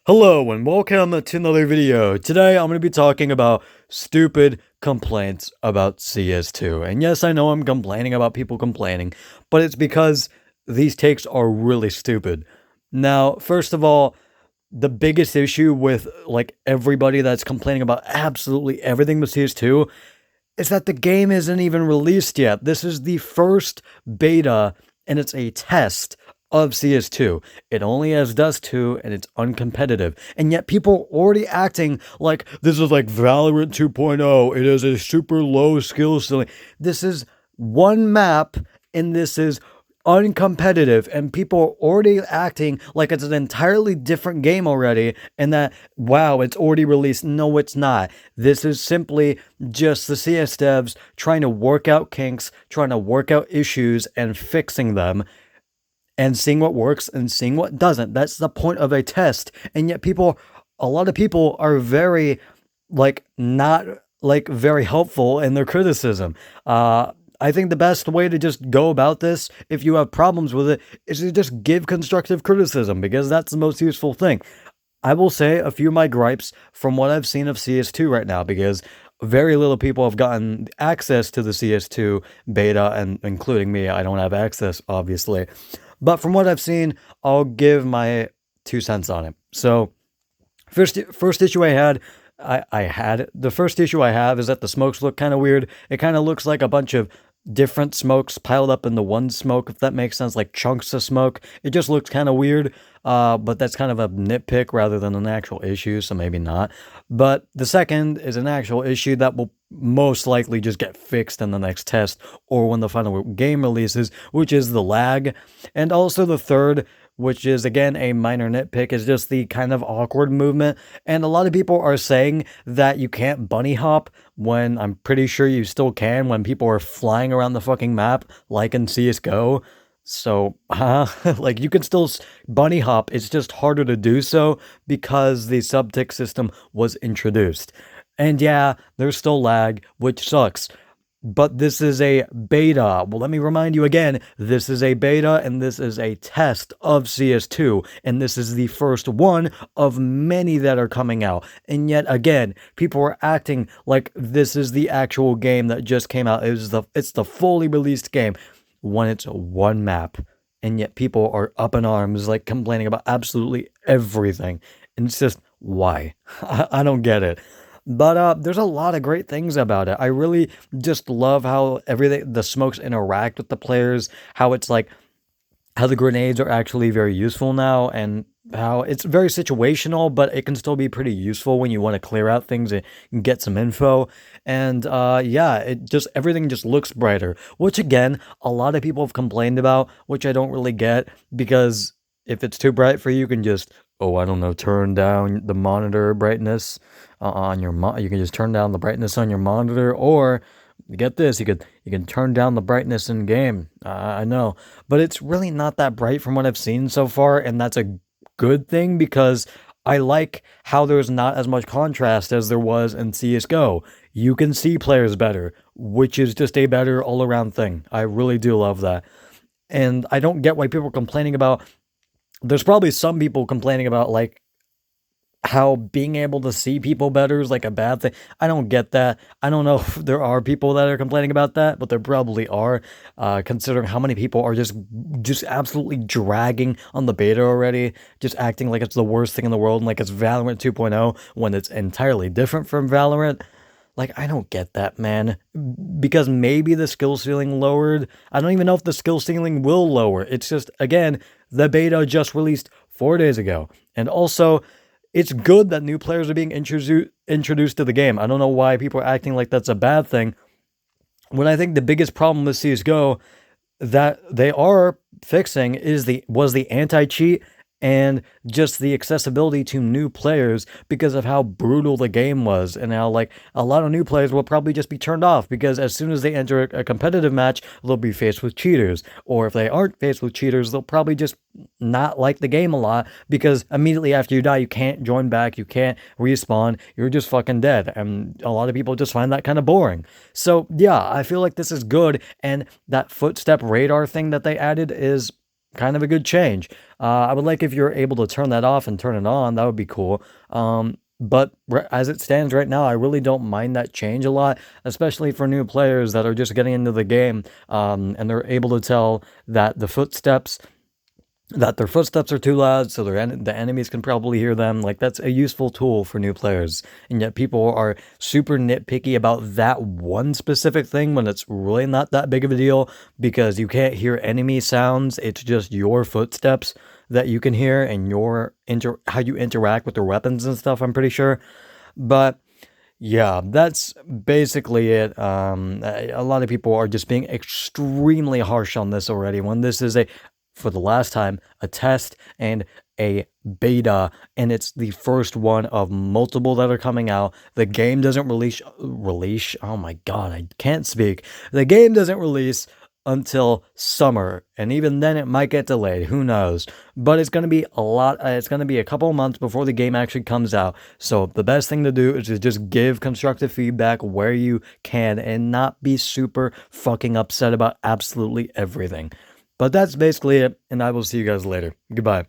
Hello and welcome to another video. Today I'm going to be talking about stupid complaints about CS2. And yes, I know I'm complaining about people complaining, but it's because these takes are really stupid. Now, first of all, the biggest issue with like everybody that's complaining about absolutely everything with CS2 is that the game isn't even released yet. This is the first beta and it's a test of CS2. It only has Dust 2 and it's uncompetitive. And yet people are already acting like this is like Valorant 2.0. It is a super low skill ceiling. This is one map and this is uncompetitive, and people are already acting like it's an entirely different game already and that wow, it's already released. No, it's not. This is simply just the CS devs trying to work out kinks, trying to work out issues and fixing them and seeing what works and seeing what doesn't. That's the point of a test. And yet a lot of people are very not very helpful in their criticism. I think the best way to just go about this, if you have problems with it, is to just give constructive criticism, because that's the most useful thing. I will say a few of my gripes from what I've seen of CS2 right now, because very little people have gotten access to the CS2 beta, and including me. I don't have access, obviously. But from what I've seen, I'll give my 2 cents on it. So, first issue the first issue I have is that the smokes look kind of weird. It kind of looks like a bunch of different smokes piled up into one smoke, if that makes sense, like chunks of smoke. It just looks kind of weird, but that's kind of a nitpick rather than an actual issue, so maybe not. But the second is an actual issue that will most likely just get fixed in the next test or when the final game releases, which is the lag. And also the third, which is again a minor nitpick, is just the kind of awkward movement. And a lot of people are saying that you can't bunny hop, when I'm pretty sure you still can when people are flying around the fucking map like in CSGO. So, like you can still bunny hop, it's just harder to do so because the sub-tick system was introduced. And yeah, there's still lag, which sucks. But this is a beta. Well, let me remind you again, this is a beta and this is a test of CS2. And this is the first one of many that are coming out. And yet again, people are acting like this is the actual game that just came out. It's the fully released game when it's one map. And yet people are up in arms, like complaining about absolutely everything. And it's just, why? I don't get it. But there's a lot of great things about it. I really just love how the smokes interact with the players, how it's like how the grenades are actually very useful now, and how it's very situational, but it can still be pretty useful when you want to clear out things and get some info. And yeah, everything just looks brighter, which again, a lot of people have complained about, which I don't really get, because if it's too bright for you, you can just, oh, I don't know, turn down the monitor brightness on your you can just turn down the brightness on your monitor, or get this, you can turn down the brightness in game. I know, but it's really not that bright from what I've seen so far, and that's a good thing because I like how there's not as much contrast as there was in CSGO. You can see players better, which is just a better all-around thing. I really do love that. And I don't get why people are complaining about, there's probably some people complaining about like how being able to see people better is like a bad thing. I don't get that. I don't know if there are people that are complaining about that, but there probably are, considering how many people are just absolutely dragging on the beta already, just acting like it's the worst thing in the world and like it's Valorant 2.0 when it's entirely different from Valorant. Like, I don't get that, man. Because maybe the skill ceiling lowered. I don't even know if the skill ceiling will lower. It's just, again, the beta just released 4 days ago. And also, it's good that new players are being introduced to the game. I don't know why people are acting like that's a bad thing, when I think the biggest problem with CSGO that they are fixing was the anti-cheat and just the accessibility to new players, because of how brutal the game was, and how like a lot of new players will probably just be turned off because as soon as they enter a competitive match, they'll be faced with cheaters, or if they aren't faced with cheaters, they'll probably just not like the game a lot, because immediately after you die, you can't join back, you can't respawn, you're just fucking dead, and a lot of people just find that kind of boring. So yeah, I feel like this is good, and that footstep radar thing that they added is kind of a good change. I would like if you're able to turn that off and turn it on. That would be cool. But as it stands right now, I really don't mind that change a lot, especially for new players that are just getting into the game, and they're able to tell that their footsteps are too loud, so the enemies can probably hear them. Like, that's a useful tool for new players, and yet people are super nitpicky about that one specific thing when it's really not that big of a deal because you can't hear enemy sounds. It's just your footsteps that you can hear and how you interact with their weapons and stuff. I'm pretty sure, but yeah, that's basically it. A lot of people are just being extremely harsh on this already when this is for the last time, a test and a beta, and it's the first one of multiple that are coming out. The game doesn't release, oh my god, I can't speak. The game doesn't release until summer, and even then it might get delayed, who knows. But it's going to be it's going to be a couple of months before the game actually comes out. So the best thing to do is to just give constructive feedback where you can and not be super fucking upset about absolutely everything. But that's basically it, and I will see you guys later. Goodbye.